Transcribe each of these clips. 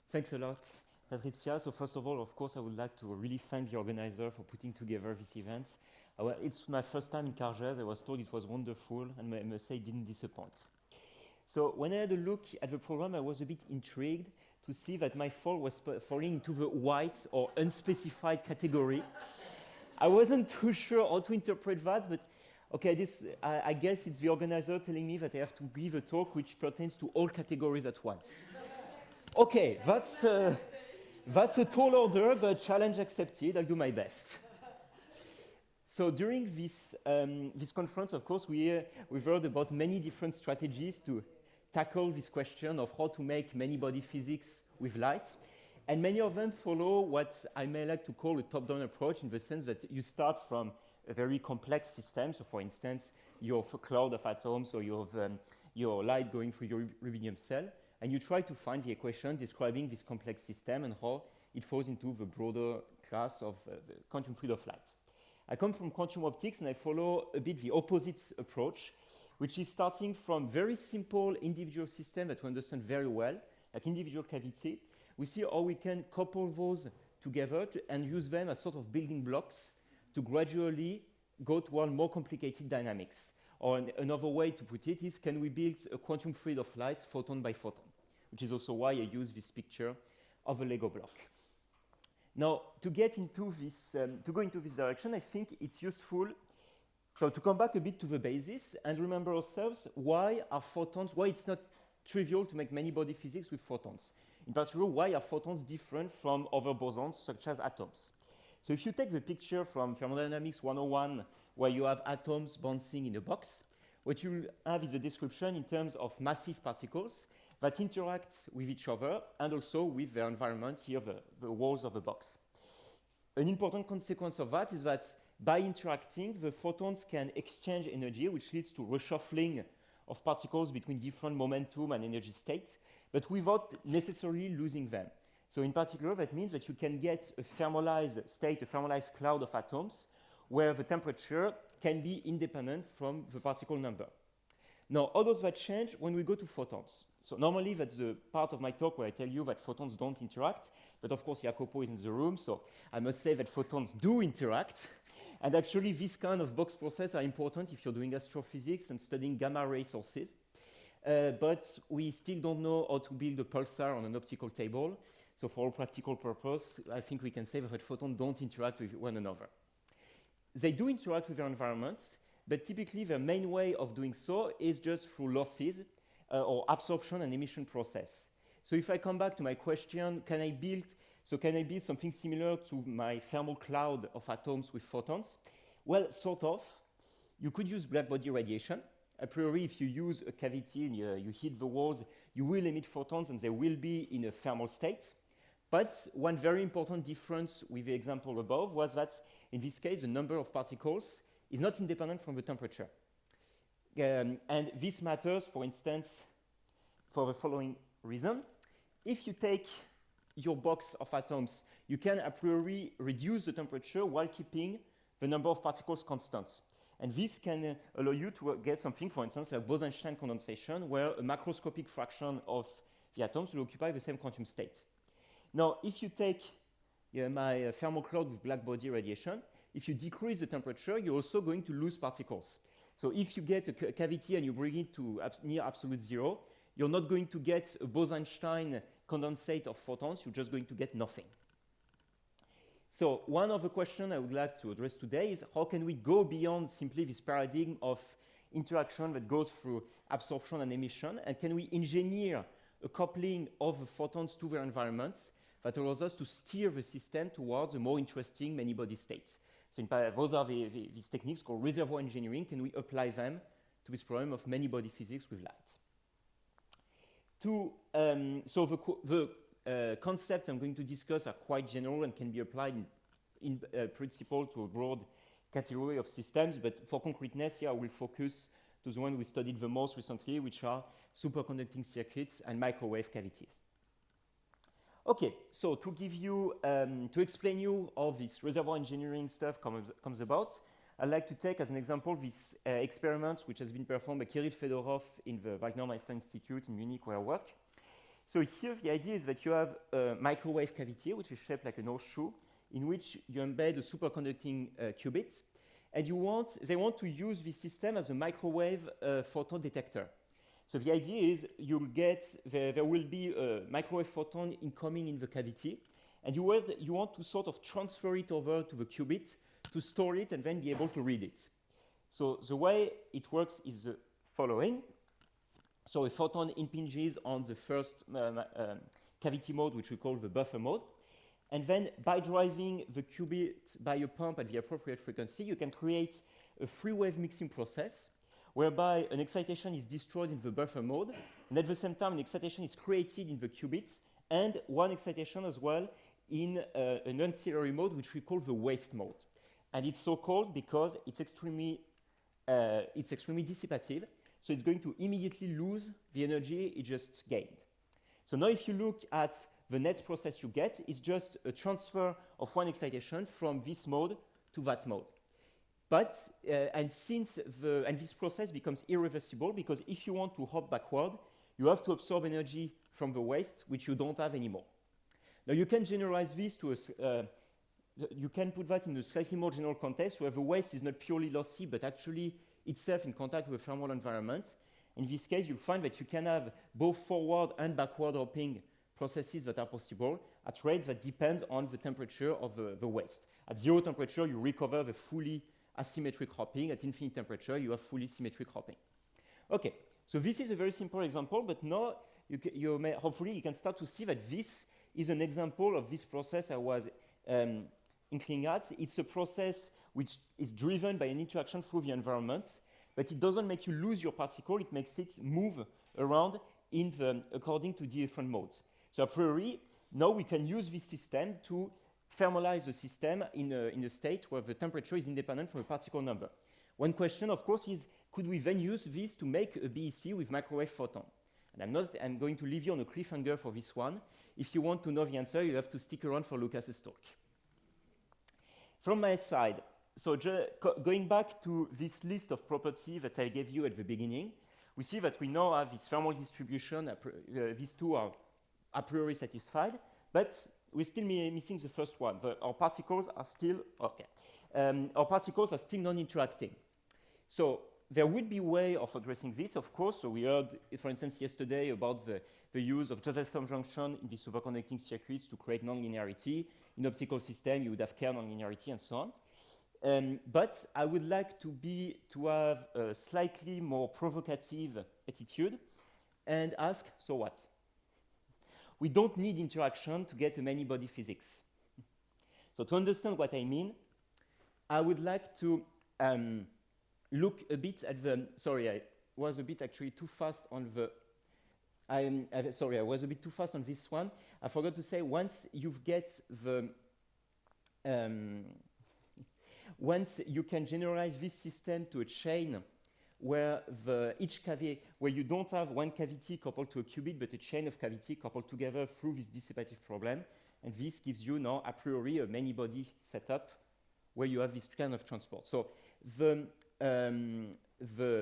Thanks a lot, Patrizia. So first of all, of course, I would like to really thank the organizer for putting together this event. It's my first time in Cargèse. I was told it was wonderful, and I must say it didn't disappoint. So when I had a look at the program, I was a bit intrigued to see that my fall was falling into the white or unspecified category. I wasn't too sure how to interpret that, but okay, I guess it's the organizer telling me that I have to give a talk which pertains to all categories at once. Okay, that's a tall order, but challenge accepted. I'll do my best. So during this conference, of course, we've heard about many different strategies to tackle this question of how to make many-body physics with light. And many of them follow what I may like to call a top-down approach, in the sense that you start from a very complex system. So for instance, you have a cloud of atoms, or you have your light going through your rubidium cell, and you try to find the equation describing this complex system and how it falls into the broader class of the quantum field of light. I come from quantum optics, and I follow a bit the opposite approach, which is starting from very simple individual systems that we understand very well, like individual cavity. We see how we can couple those together and use them as sort of building blocks to gradually go toward more complicated dynamics. Or another way to put it is, can we build a quantum field of light photon by photon? Which is also why I use this picture of a Lego block. Now, to go into this direction, I think it's useful to come back a bit to the basis and remember ourselves why it's not trivial to make many-body physics with photons. In particular, why are photons different from other bosons, such as atoms? So if you take the picture from Thermodynamics 101, where you have atoms bouncing in a box, what you have is a description in terms of massive particles that interact with each other and also with their environment, here the walls of the box. An important consequence of that is that by interacting, the photons can exchange energy, which leads to reshuffling of particles between different momentum and energy states, but without necessarily losing them. So in particular, that means that you can get a thermalized state, a thermalized cloud of atoms, where the temperature can be independent from the particle number. Now, how does that change when we go to photons? So normally, that's the part of my talk where I tell you that photons don't interact, but of course, Jacopo is in the room, so I must say that photons do interact. And actually, this kind of box process are important if you're doing astrophysics and studying gamma ray sources. But we still don't know how to build a pulsar on an optical table. So for all practical purpose, I think we can say that photons don't interact with one another. They do interact with their environments, but typically the main way of doing so is just through losses or absorption and emission process. So if I come back to my question, can I build something similar to my thermal cloud of atoms with photons? Well, sort of. You could use blackbody radiation. A priori, if you use a cavity and you hit the walls, you will emit photons and they will be in a thermal state. But one very important difference with the example above was that in this case, the number of particles is not independent from the temperature. And this matters, for instance, for the following reason. If you take your box of atoms, you can a priori reduce the temperature while keeping the number of particles constant. And this can allow you to get something, for instance, like Boson condensation, where a macroscopic fraction of the atoms will occupy the same quantum state. Now, if you take my thermal cloud with blackbody radiation, if you decrease the temperature, you're also going to lose particles. So if you get a cavity and you bring it to near absolute zero, you're not going to get a Bose-Einstein condensate of photons, you're just going to get nothing. So one of the questions I would like to address today is how can we go beyond simply this paradigm of interaction that goes through absorption and emission, and can we engineer a coupling of the photons to their environments that allows us to steer the system towards a more interesting many-body states. So those are these techniques called reservoir engineering. Can we apply them to this problem of many-body physics with light? So the concepts I'm going to discuss are quite general and can be applied in principle to a broad category of systems, but for concreteness here I will focus to the one we studied the most recently, which are superconducting circuits and microwave cavities. Okay, so to give you, to explain you how this reservoir engineering stuff comes about, I'd like to take as an example this experiment which has been performed by Kirill Fedorov in the Wagner-Meister Institute in Munich where I work. So here the idea is that you have a microwave cavity, which is shaped like an horseshoe, in which you embed a superconducting qubit, and they want to use this system as a microwave photon detector. So the idea is there will be a microwave photon incoming in the cavity, and you want to sort of transfer it over to the qubit to store it and then be able to read it. So the way it works is the following. So a photon impinges on the first cavity mode, which we call the buffer mode. And then by driving the qubit by a pump at the appropriate frequency, you can create a three-wave mixing process whereby an excitation is destroyed in the buffer mode, and at the same time an excitation is created in the qubits, and one excitation as well in an ancillary mode, which we call the waste mode. And it's so called because it's extremely dissipative, so it's going to immediately lose the energy it just gained. So now if you look at the next process you get, it's just a transfer of one excitation from this mode to that mode. But, and this process becomes irreversible, because if you want to hop backward, you have to absorb energy from the waste, which you don't have anymore. Now you can generalize this to you can put that in a slightly more general context where the waste is not purely lossy, but actually itself in contact with the thermal environment. In this case, you'll find that you can have both forward and backward hopping processes that are possible at rates that depend on the temperature of the waste. At 0 temperature, you recover the fully asymmetric hopping. At infinite temperature, you have fully symmetric hopping. Okay, so this is a very simple example, but now hopefully you can start to see that this is an example of this process I was hinting at. It's a process which is driven by an interaction through the environment, but it doesn't make you lose your particle, it makes it move around according to different modes. So a priori, now we can use this system to thermalize the system in a state where the temperature is independent from a particle number. One question, of course, is could we then use this to make a BEC with microwave photon? And I'm going to leave you on a cliffhanger for this one. If you want to know the answer, you have to stick around for Lucas's talk. From my side, so going back to this list of properties that I gave you at the beginning, we see that we now have this thermal distribution. These two are a priori satisfied, but we're still missing the first one. Our particles are still non-interacting. So there would be a way of addressing this, of course. So we heard, for instance, yesterday about the use of Joseph-Thom junction in the superconducting circuits to create nonlinearity. In optical system, you would have Kerr nonlinearity and so on. But I would like to have a slightly more provocative attitude and ask, so what? We don't need interaction to get a many-body physics. So to understand what I mean, I would like to look a bit at sorry, I was a bit actually too fast on sorry, I was a bit too fast on this one. I forgot to say, once you can generalize this system to a chain where where you don't have one cavity coupled to a qubit, but a chain of cavity coupled together through this dissipative problem, and this gives you now a priori a many-body setup where you have this kind of transport. So the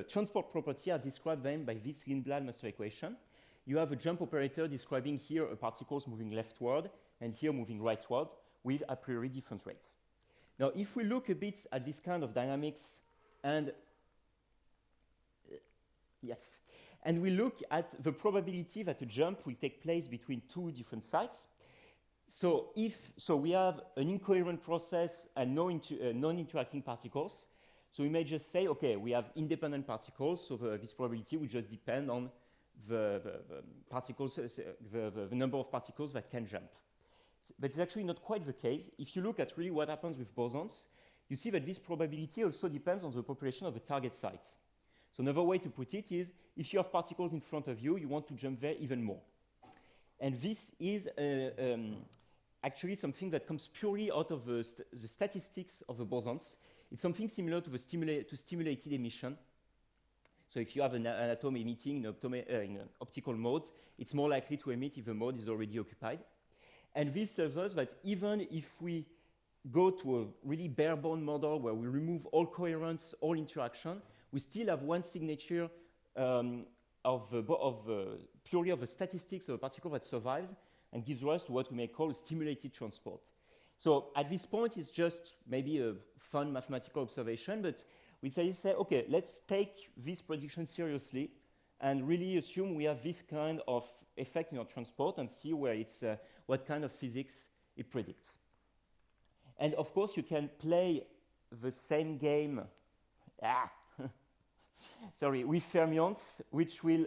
transport property are described then by this Lindblad master equation. You have a jump operator describing here a particles moving leftward and here moving rightward with a priori different rates. Now, if we look a bit at this kind of dynamics and and we look at the probability that a jump will take place between two different sites. So we have an incoherent process and non-interacting particles. So we may just say, okay, we have independent particles, so this probability will just depend on the particles, the number of particles that can jump. But it's actually not quite the case. If you look at really what happens with bosons, you see that this probability also depends on the population of the target site. So another way to put it is, if you have particles in front of you, you want to jump there even more. And this is actually something that comes purely out of the statistics of the bosons. It's something similar to stimulated emission. So if you have an atom emitting in optical modes, it's more likely to emit if the mode is already occupied. And this tells us that even if we go to a really bare-bone model where we remove all coherence, all interaction, we still have one signature of purely of the statistics of a particle that survives and gives rise to what we may call stimulated transport. So at this point, it's just maybe a fun mathematical observation, but we say, okay, let's take this prediction seriously and really assume we have this kind of effect in our transport and see where it's, what kind of physics it predicts. And of course, you can play the same game with fermions, which will,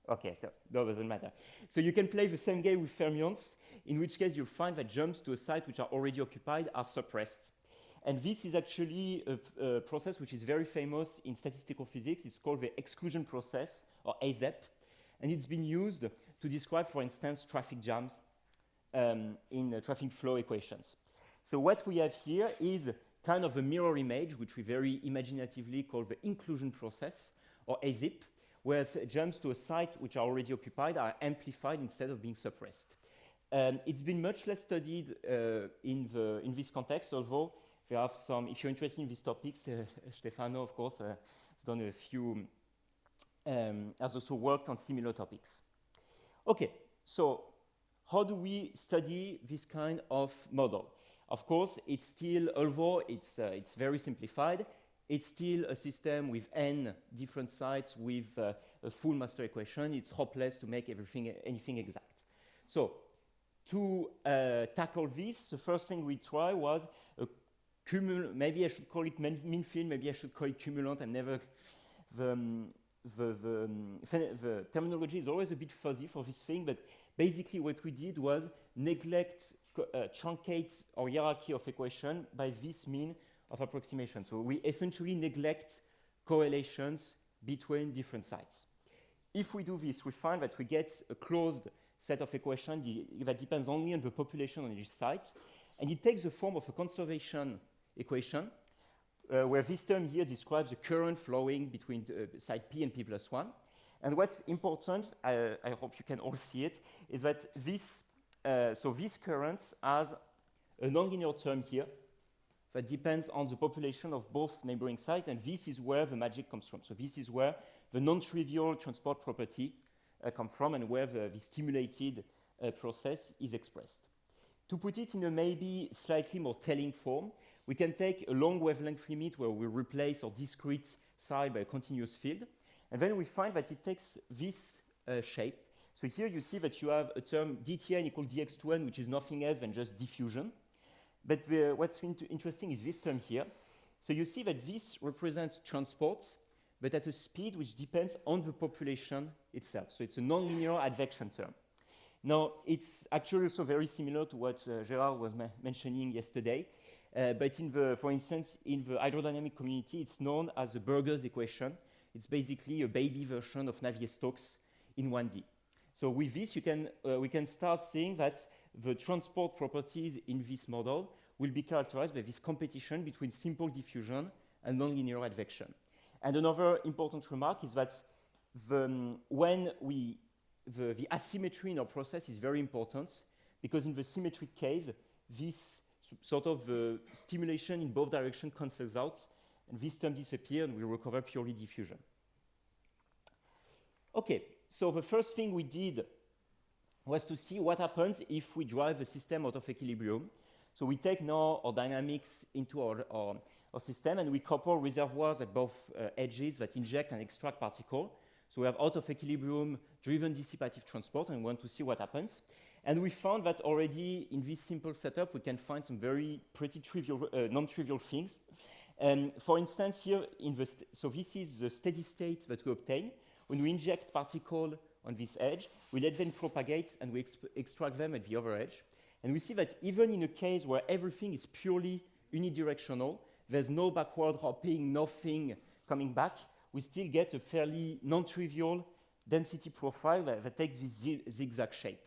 okay, no, doesn't matter. So you can play the same game with fermions, in which case you'll find that jumps to a site which are already occupied are suppressed. And this is actually a process which is very famous in statistical physics. It's called the exclusion process, or AZEP, and it's been used to describe, for instance, traffic jams in traffic flow equations. So what we have here is kind of a mirror image, which we very imaginatively call the inclusion process, or AZIP, where jumps to a site which are already occupied are amplified instead of being suppressed. It's been much less studied in this context, although there are some, if you're interested in these topics, Stefano, of course, has done a few, has also worked on similar topics. Okay, so how do we study this kind of model? Of course, it's still, although it's very simplified, it's still a system with n different sites with a full master equation. It's hopeless to make anything exact. So to tackle this, the first thing we try was a maybe I should call it mean field, maybe I should call it cumulant. I'm never, the terminology is always a bit fuzzy for this thing, but basically what we did was neglect, truncate our hierarchy of equation by this mean of approximation. So we essentially neglect correlations between different sites. If we do this, we find that we get a closed set of equations that depends only on the population on each site, and it takes the form of a conservation equation, where this term here describes the current flowing between site P and P plus 1. And what's important, I hope you can all see it, is that this, so this current has a nonlinear term here that depends on the population of both neighboring sites, and this is where the magic comes from. So this is where the non-trivial transport property comes from, and where the stimulated process is expressed. To put it in a maybe slightly more telling form, we can take a long wavelength limit where we replace our discrete site by a continuous field, and then we find that it takes this shape. So here you see that you have a term dTn equal dx2n, which is nothing else than just diffusion. But what's interesting is this term here. So you see that this represents transport, but at a speed which depends on the population itself. So it's a nonlinear advection term. Now, it's actually also very similar to what Gerard was mentioning yesterday. But for instance, in the hydrodynamic community, it's known as the Burger's equation. It's basically a baby version of Navier-Stokes in 1D. So with this, we can start seeing that the transport properties in this model will be characterized by this competition between simple diffusion and nonlinear advection. And another important remark is that the asymmetry in our process is very important, because in the symmetric case, this sort of stimulation in both directions cancels out, and this term disappears, and we recover purely diffusion. Okay, so the first thing we did was to see what happens if we drive the system out of equilibrium. So we take now our dynamics into our system, and we couple reservoirs at both edges that inject and extract particles. So we have out of equilibrium driven dissipative transport, and we want to see what happens. And we found that already in this simple setup, we can find some very pretty trivial, non-trivial things. For instance, here, so this is the steady state that we obtain. When we inject particles on this edge, we let them propagate, and we extract them at the other edge. And we see that even in a case where everything is purely unidirectional, there's no backward hopping, nothing coming back, we still get a fairly non-trivial density profile that takes this zigzag shape.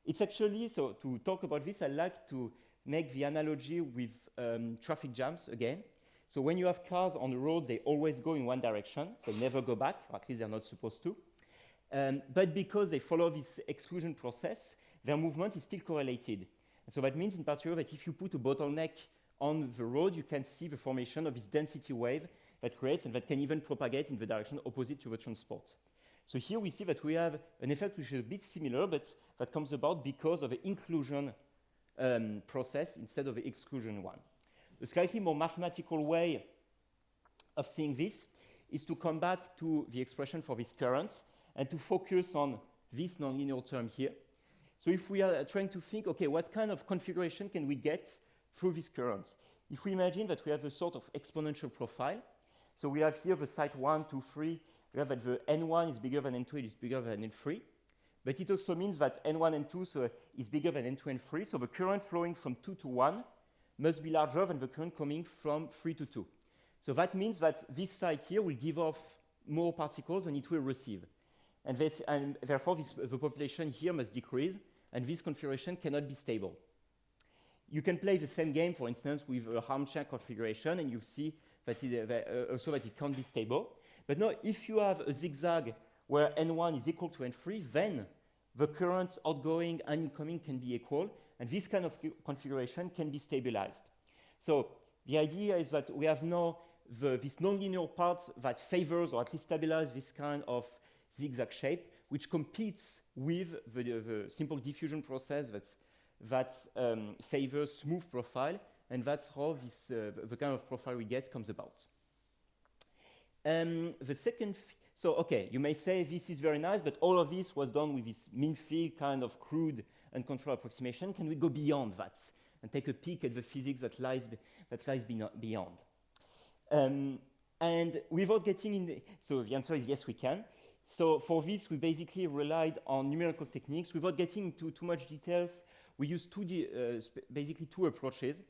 It's actually, so to talk about this, I like to make the analogy with traffic jams again. So when you have cars on the road, they always go in one direction. They never go back, or at least they're not supposed to. But because they follow this exclusion process, their movement is still correlated. And so that means in particular that if you put a bottleneck on the road, you can see the formation of this density wave that creates and that can even propagate in the direction opposite to the transport. So here we see that we have an effect which is a bit similar, but that comes about because of the inclusion process instead of the exclusion one. A slightly more mathematical way of seeing this is to come back to the expression for these currents and to focus on this nonlinear term here. So if we are trying to think, okay, what kind of configuration can we get through this current? If we imagine that we have a sort of exponential profile, so we have here the site 1, 2, 3, we have that the n1 is bigger than n2, it is bigger than n3, but it also means that n1, n2 so is bigger than n2 and 3, so the current flowing from 2 to 1 must be larger than the current coming from 3 to 2. So that means that this site here will give off more particles than it will receive. And therefore, the population here must decrease, and this configuration cannot be stable. You can play the same game, for instance, with a armchair configuration, and you see that also that it can't be stable. But now, if you have a zigzag where n1 is equal to n3, then the currents outgoing and incoming can be equal, and this kind of configuration can be stabilized. So the idea is that we have now this nonlinear part that favors or at least stabilizes this kind of zigzag shape, which competes with the simple diffusion process that favors smooth profile, and that's how this, the kind of profile we get comes about. The second, so okay, you may say this is very nice, but all of this was done with this mean field kind of crude and controlled approximation. Can we go beyond that and take a peek at the physics that lies beyond? And without getting in, so the answer is yes, we can. So for this, we basically relied on numerical techniques. Without getting into too much details, we used basically two approaches.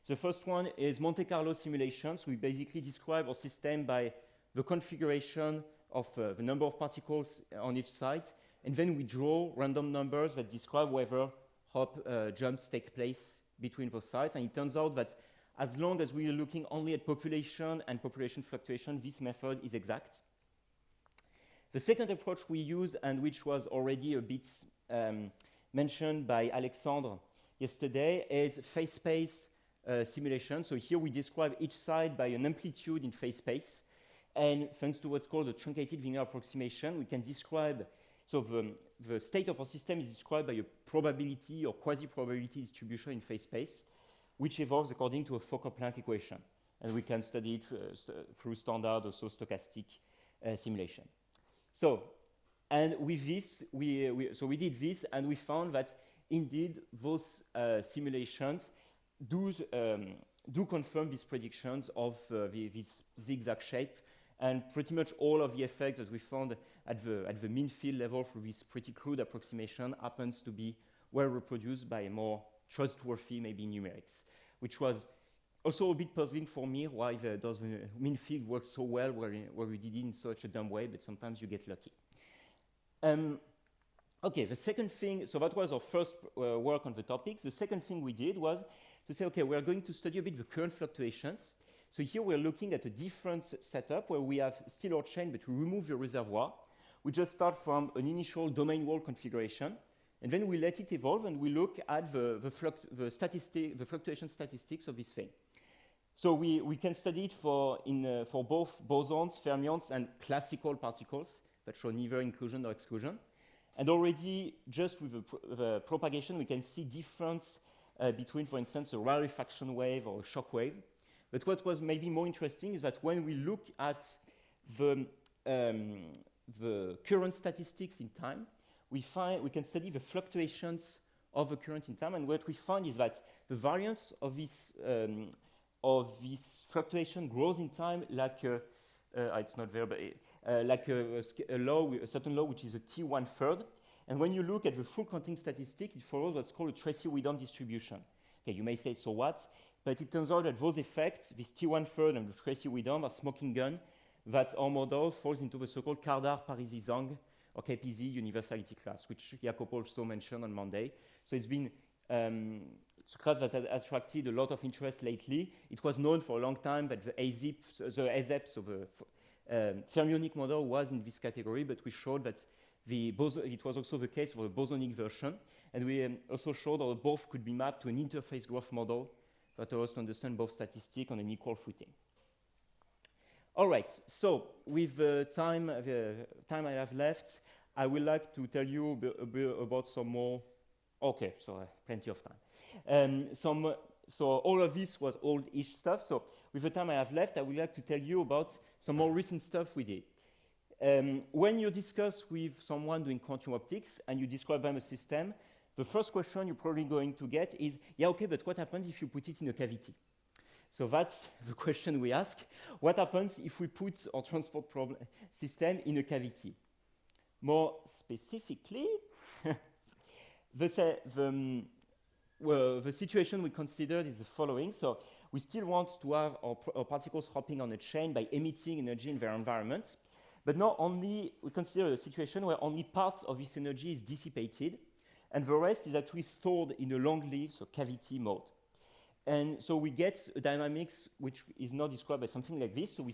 The first one is Monte Carlo simulations. We basically describe our system by the configuration of the number of particles on each side, and then we draw random numbers that describe whether hop jumps take place between those sides. And it turns out that as long as we are looking only at population and population fluctuation, this method is exact. The second approach we used, and which was already a bit mentioned by Alexandre yesterday, is phase space simulation. So here we describe each side by an amplitude in phase space. And thanks to what's called a truncated linear approximation, we can describe, so the state of our system is described by a probability or quasi-probability distribution in phase space, which evolves according to a Fokker-Planck equation. And we can study it through standard, also stochastic simulation. So, and with this, we did this, and we found that indeed those simulations do confirm these predictions of this zigzag shape, and pretty much all of the effects that we found at the mean field level for this pretty crude approximation happens to be well reproduced by a more trustworthy, maybe numerics, which was also a bit puzzling for me why does the mean field work so well where we did it in such a dumb way, but sometimes you get lucky. Okay, the second thing, so that was our first work on the topics. The second thing we did was to say, okay, we're going to study a bit the current fluctuations. So here we're looking at a different setup where we have still our chain, but we remove the reservoir. We just start from an initial domain wall configuration, and then we let it evolve, and we look at the fluctuation statistics of this thing. So we can study it for both bosons, fermions, and classical particles that show neither inclusion nor exclusion. And already, just with the propagation, we can see difference between, for instance, a rarefaction wave or a shock wave. But what was maybe more interesting is that when we look at the current statistics in time, we can study the fluctuations of the current in time. And what we find is that the variance of this fluctuation grows in time like it's not there, but like a certain law which is a T1/3. And when you look at the full counting statistic, it follows what's called a Tracy-Widom distribution. Okay, you may say, so what? But it turns out that those effects, this T1/3 and the Tracy-Widom, are smoking gun that our model falls into the so-called Kardar-Parisi-Zhang or KPZ universality class, which Jacopo also mentioned on Monday. So it's been it's a class that has attracted a lot of interest lately. It was known for a long time that the AZIP, so the fermionic model was in this category, but we showed that it was also the case for the bosonic version. And we also showed that both could be mapped to an interface growth model that allows us to understand both statistics on an equal footing. All right, so with the time I have left, I would like to tell you a bit about some more. Okay, so plenty of time. So all of this was old-ish stuff. So with the time I have left, I would like to tell you about some more recent stuff we did. When you discuss with someone doing quantum optics and you describe them a system, the first question you're probably going to get is, yeah, okay, but what happens if you put it in a cavity? So that's the question we ask. What happens if we put our transport system in a cavity? More specifically, the situation we considered is the following. So we still want to have our particles hopping on a chain by emitting energy in their environment. But not only, we consider a situation where only parts of this energy is dissipated, and the rest is actually stored in a long-lived, so cavity mode. And so we get a dynamics which is now described by something like this. So we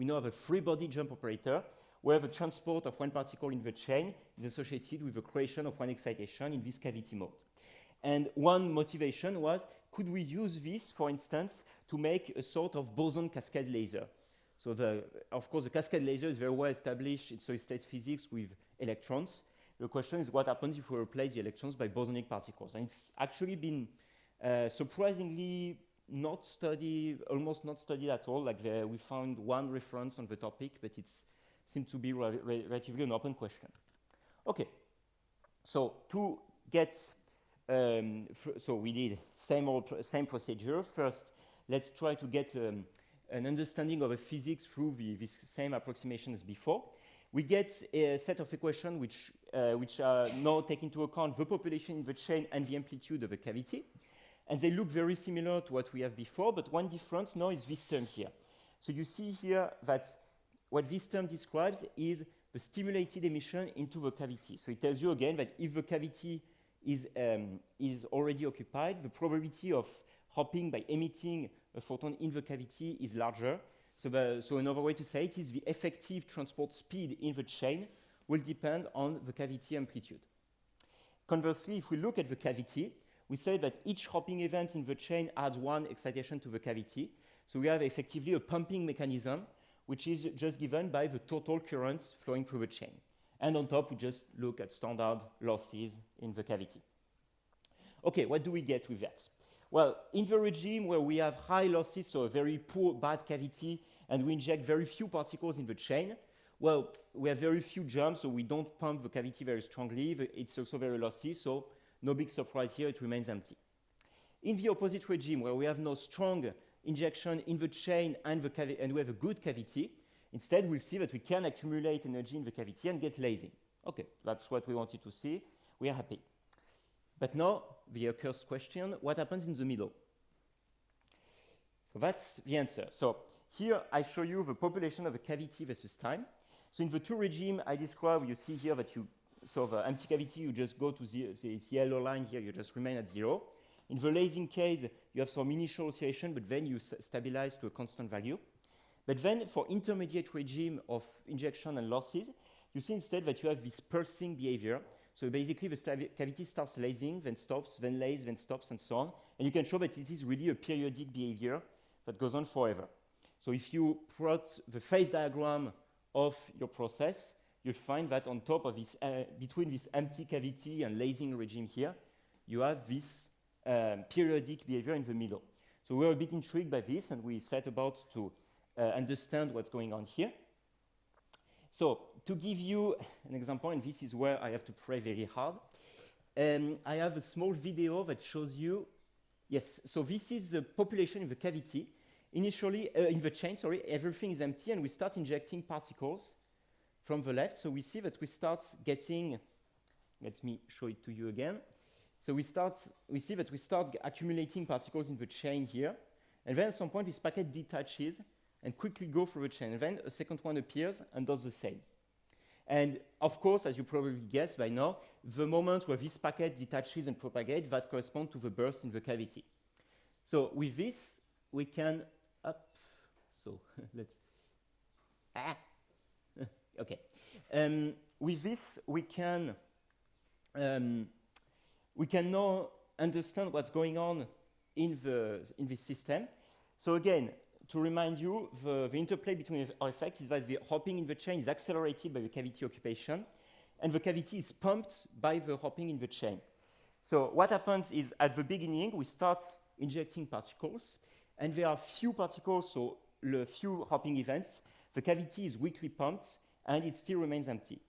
now have a free body jump operator where the transport of one particle in the chain is associated with the creation of one excitation in this cavity mode. And one motivation was, could we use this, for instance, to make a sort of boson cascade laser? So of course, the cascade laser is very well established in solid-state physics with electrons. The question is, what happens if we replace the electrons by bosonic particles? And it's actually been surprisingly almost not studied at all. Like we found one reference on the topic, but it seems to be relatively an open question. Okay, so to get, so we did same procedure. First, let's try to get an understanding of the physics through this same approximation as before. We get a set of equations which are now take into account the population in the chain and the amplitude of the cavity. And they look very similar to what we have before, but one difference now is this term here. So you see here that what this term describes is the stimulated emission into the cavity. So it tells you again that if the cavity is already occupied, the probability of hopping by emitting a photon in the cavity is larger. So another way to say it is the effective transport speed in the chain will depend on the cavity amplitude. Conversely, if we look at the cavity, we say that each hopping event in the chain adds one excitation to the cavity. So we have effectively a pumping mechanism, which is just given by the total currents flowing through the chain. And on top, we just look at standard losses in the cavity. Okay, what do we get with that? Well, in the regime where we have high losses, so a very poor, bad cavity, and we inject very few particles in the chain, well, we have very few jumps, so we don't pump the cavity very strongly. It's also very lossy, so no big surprise here, it remains empty. In the opposite regime, where we have no strong injection in the chain and we have a good cavity, instead we'll see that we can accumulate energy in the cavity and get lasing. Okay, that's what we wanted to see. We are happy. But now, the accursed question, what happens in the middle? So that's the answer. So here I show you the population of a cavity versus time. So in the two regimes I describe, you see here that so the empty cavity, you just go to this yellow line here, you just remain at 0. In the lasing case, you have some initial oscillation, but then you stabilize to a constant value. But then for intermediate regime of injection and losses, you see instead that you have this pulsing behavior. So basically the cavity starts lasing, then stops, then lays, then stops, and so on. And you can show that it is really a periodic behavior that goes on forever. So if you plot the phase diagram of your process, you'll find that on top of this, between this empty cavity and lasing regime here, you have this periodic behavior in the middle. So we're a bit intrigued by this, and we set about to understand what's going on here. So to give you an example, and this is where I have to pray very hard, I have a small video that shows you, yes, so this is the population in the cavity. Initially, in the chain, sorry, everything is empty, and we start injecting particles from the left. So we see that we start getting, let me show it to you again. So we see that we start accumulating particles in the chain here, and then at some point this packet detaches and quickly go through the chain. And then a second one appears and does the same. And of course, as you probably guessed by now, the moment where this packet detaches and propagates, that corresponds to the burst in the cavity. So with this, we can so let's okay. With this, we can now understand what's going on in this system. So again, to remind you, the interplay between our effects is that the hopping in the chain is accelerated by the cavity occupation, and the cavity is pumped by the hopping in the chain. So what happens is, at the beginning, we start injecting particles, and there are few particles, so few hopping events. The cavity is weakly pumped, and it still remains empty.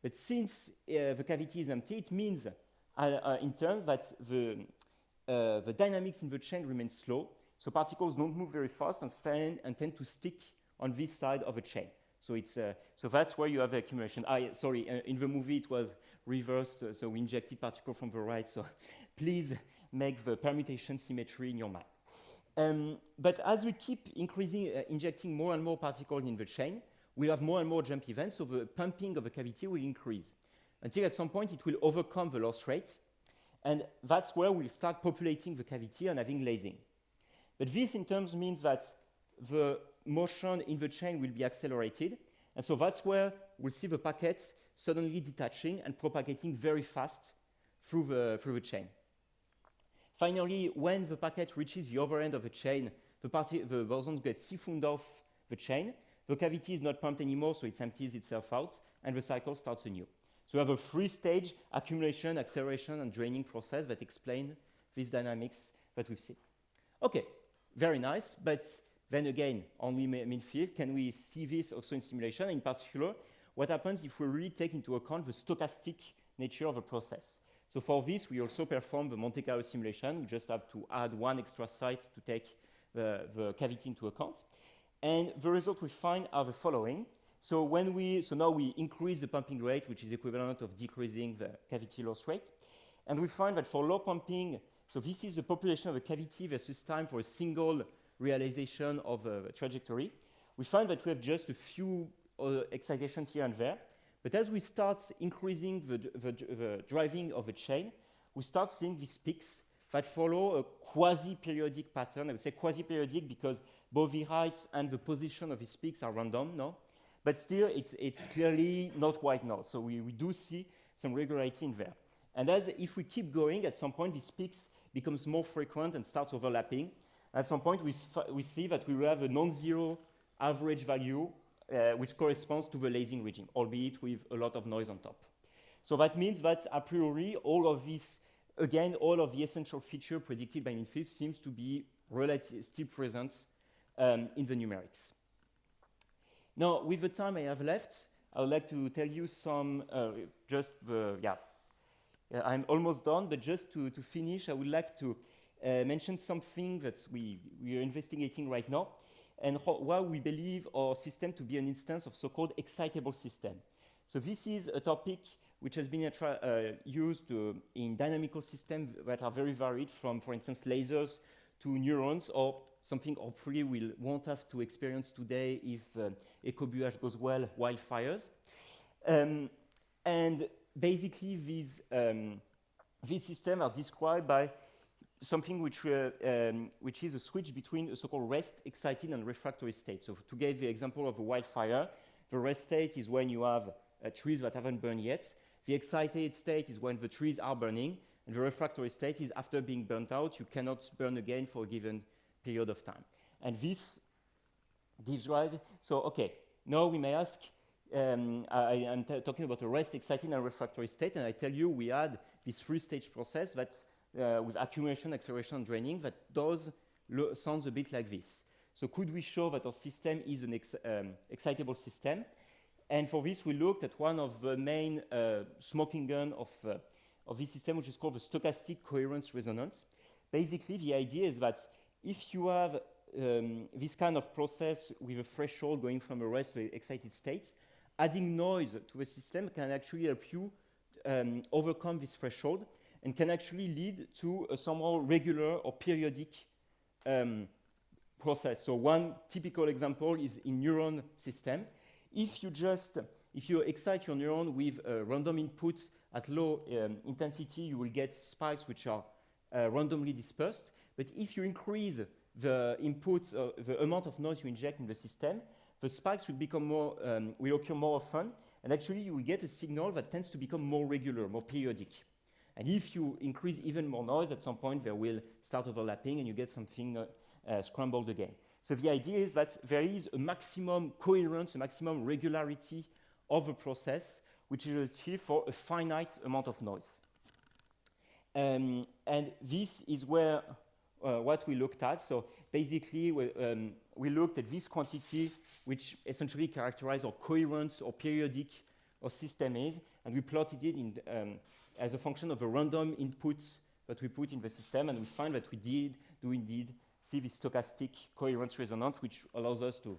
But since the cavity is empty, it means, in turn, that the dynamics in the chain remain slow, so particles don't move very fast and tend to stick on this side of the chain. So so that's where you have the accumulation. In the movie it was reversed, so we injected particle from the right. So please make the permutation symmetry in your mind. But as we keep injecting more and more particles in the chain, we have more and more jump events, so the pumping of the cavity will increase until at some point it will overcome the loss rate, and that's where we'll start populating the cavity and having lasing. But this in terms means that the motion in the chain will be accelerated, and so that's where we'll see the packets suddenly detaching and propagating very fast through the chain. Finally, when the packet reaches the other end of the chain, the bosons get siphoned off the chain, the cavity is not pumped anymore, so it empties itself out, and the cycle starts anew. So we have a three-stage accumulation, acceleration, and draining process that explain these dynamics that we've seen. Okay, very nice, but then again, only mean field. Can we see this also in simulation? In particular, what happens if we really take into account the stochastic nature of a process? So for this, we also perform the Monte Carlo simulation. We just have to add one extra site to take the cavity into account. And the results we find are the following. So now we increase the pumping rate, which is equivalent of decreasing the cavity loss rate. And we find that for low pumping, so this is the population of a cavity versus time for a single realization of a trajectory. We find that we have just a few excitations here and there. But as we start increasing the driving of a chain, we start seeing these peaks that follow a quasi-periodic pattern. I would say quasi-periodic because both the heights and the position of these peaks are random, no? But still, it's clearly not white noise. So we do see some regularity in there. And if we keep going, at some point, these peaks becomes more frequent and starts overlapping. At some point, we see that we will have a non-zero average value, which corresponds to the lasing regime, albeit with a lot of noise on top. So that means that, a priori, all of the essential feature predicted by mean field seems to be still present in the numerics. Now, with the time I have left, I would like to tell you some, I'm almost done, but just to finish, I would like to mention something that we are investigating right now, and why we believe our system to be an instance of so-called excitable system. So this is a topic which has been used in dynamical systems that are very varied, from, for instance, lasers to neurons, or something hopefully we won't have to experience today if eco-buage goes well, wildfires. And basically, these systems are described by something which is a switch between a so-called rest, excited, and refractory state. So to give the example of a wildfire, the rest state is when you have trees that haven't burned yet. The excited state is when the trees are burning, and the refractory state is after being burnt out, you cannot burn again for a given period of time. And this gives rise, so okay, now we may ask, I'm talking about a rest, excited, and refractory state, and I tell you we had this three-stage process that with accumulation, acceleration, and draining that sounds a bit like this. So could we show that our system is an excitable system? And for this, we looked at one of the main smoking gun of this system, which is called the stochastic coherence resonance. Basically, the idea is that if you have this kind of process with a threshold going from a rest to an excited state, adding noise to the system can actually help you overcome this threshold and can actually lead to a somehow regular or periodic process. So one typical example is in neuron system. If you excite your neuron with random inputs at low intensity, you will get spikes which are randomly dispersed. But if you increase the inputs, the amount of noise you inject in the system, the spikes will occur more often, and actually you will get a signal that tends to become more regular, more periodic. And if you increase even more noise, at some point they will start overlapping and you get something scrambled again. So the idea is that there is a maximum coherence, a maximum regularity of a process which is achieved for a finite amount of noise. And this is where what we looked at. So basically, we looked at this quantity, which essentially characterizes our coherence or periodic or system is, and we plotted it as a function of a random input that we put in the system, and we find that we do indeed see this stochastic coherence resonance, which allows us to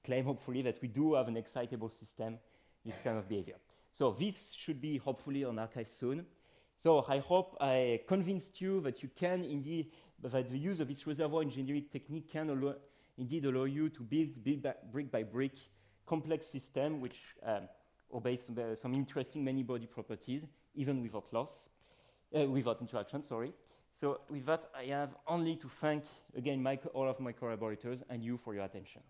claim, hopefully, that we do have an excitable system, this kind of behavior. So this should be hopefully on arXiv soon. So I hope I convinced you that you can indeed, that the use of this reservoir engineering technique can indeed allow you to build brick by brick complex system which are based on some interesting many-body properties, even without without interaction, sorry. So with that, I have only to thank again all of my collaborators and you for your attention.